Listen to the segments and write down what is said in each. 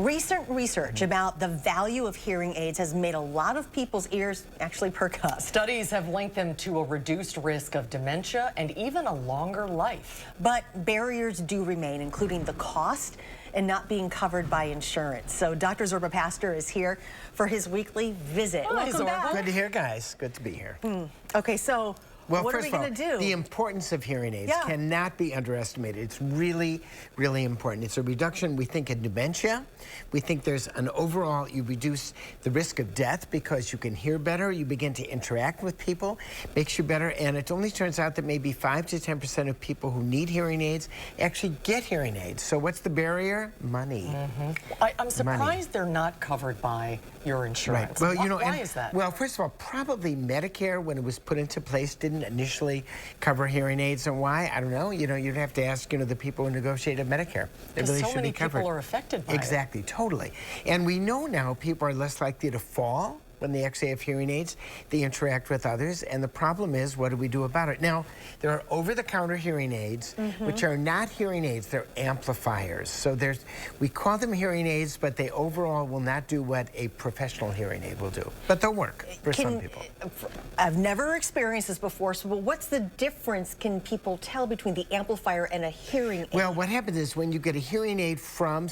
Recent research about the value of hearing aids has made a lot of people's ears actually perk up. Studies have linked them to a reduced risk of dementia and even a longer life. But barriers do remain, including the cost and not being covered by insurance. So Dr. Zorba Paster is here for his weekly visit. Hi, Welcome Zorba. back. Good to hear, guys. Good to be here. Okay, so Well, what are first we of all, going to do? the importance of hearing aids Yeah. cannot be underestimated. It's really, really important. It's a reduction, we think, in dementia. We think there's an overall, you reduce the risk of death because you can hear better, you begin to interact with people, makes you better, and it only turns out that maybe 5 to 10% of people who need hearing aids actually get hearing aids. So what's the barrier? Money. I'm surprised they're not covered by your insurance. Right. Well, Why is that? Well, first of all, probably Medicare, when it was put into place, didn't initially cover hearing aids. And why? I don't know. You'd have to ask, the people who negotiated Medicare. They really so should many be covered. people are affected by it. Exactly, totally. And we know now people are less likely to fall when they actually have hearing aids. They interact with others, and the problem is, what do we do about it? Now, there are over-the-counter hearing aids, which are not hearing aids, they're amplifiers. So we call them hearing aids, but they overall will not do what a professional hearing aid will do. But they'll work for some people. I've never experienced this before, so what's the difference can people tell between the amplifier and a hearing aid? Well, what happens is when you get a hearing aid from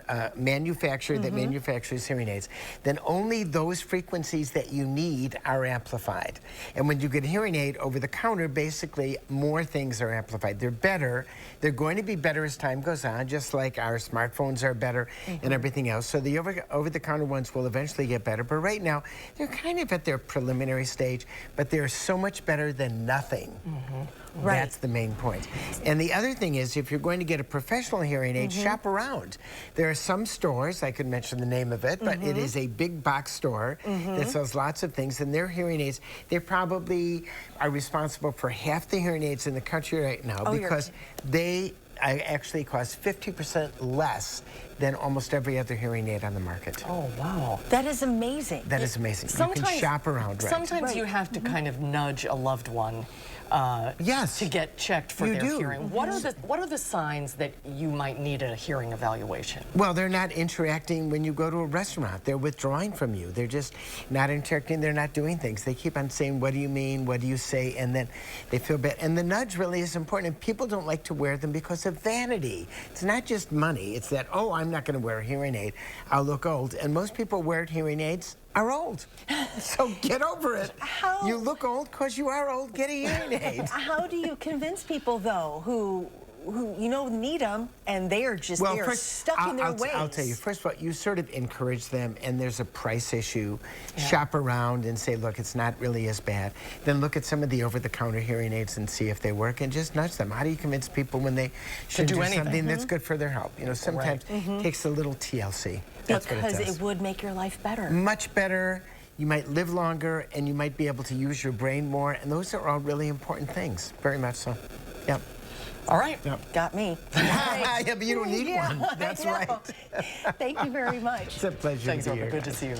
a manufacturer that manufactures hearing aids, then only those frequencies that you need are amplified. And when you get a hearing aid over the counter, basically more things are amplified. They're better. They're going to be better as time goes on, just like our smartphones are better and everything else. So the over-the-counter ones will eventually get better. But right now, they're kind of at their preliminary stage, but they're so much better than nothing. Right. That's the main point. And the other thing is, if you're going to get a professional hearing aid, shop around. There are some stores, I could mention the name of it, but it is a big box store that sells lots of things, and their hearing aids, they probably are responsible for half the hearing aids in the country right now because they actually cost 50% less than almost every other hearing aid on the market. Oh, wow. That is amazing. That is amazing. You can shop around, right? Sometimes you have to kind of nudge a loved one to get checked for their hearing. What are the signs that you might need a hearing evaluation? Well, they're not interacting when you go to a restaurant. They're withdrawing from you. They're just not interacting. They're not doing things. They keep on saying, what do you mean? What do you say? And then they feel bad. And the nudge really is important. And people don't like to wear them because of vanity. It's not just money. It's that, oh, I'm not going to wear a hearing aid. I'll look old. And most people wear hearing aids are old. So get over it. You look old because you are old. Get a hearing aid. How do you convince people, though, who need them, and they are just stuck in their ways? I'll tell you, first of all, you sort of encourage them, and there's a price issue. Shop around and say, look, it's not really as bad. Then look at some of the over-the-counter hearing aids and see if they work, and just nudge them. How do you convince people when they should do something that's good for their health? Sometimes it takes a little TLC. That's what it does. Because it would make your life better. Much better. You might live longer, and you might be able to use your brain more, and those are all really important things. Very much so. Yep. All right. Yep. Got me. Yeah, but you don't need one. That's right. Thank you very much. It's a pleasure Thanks, to be here. Good to see you.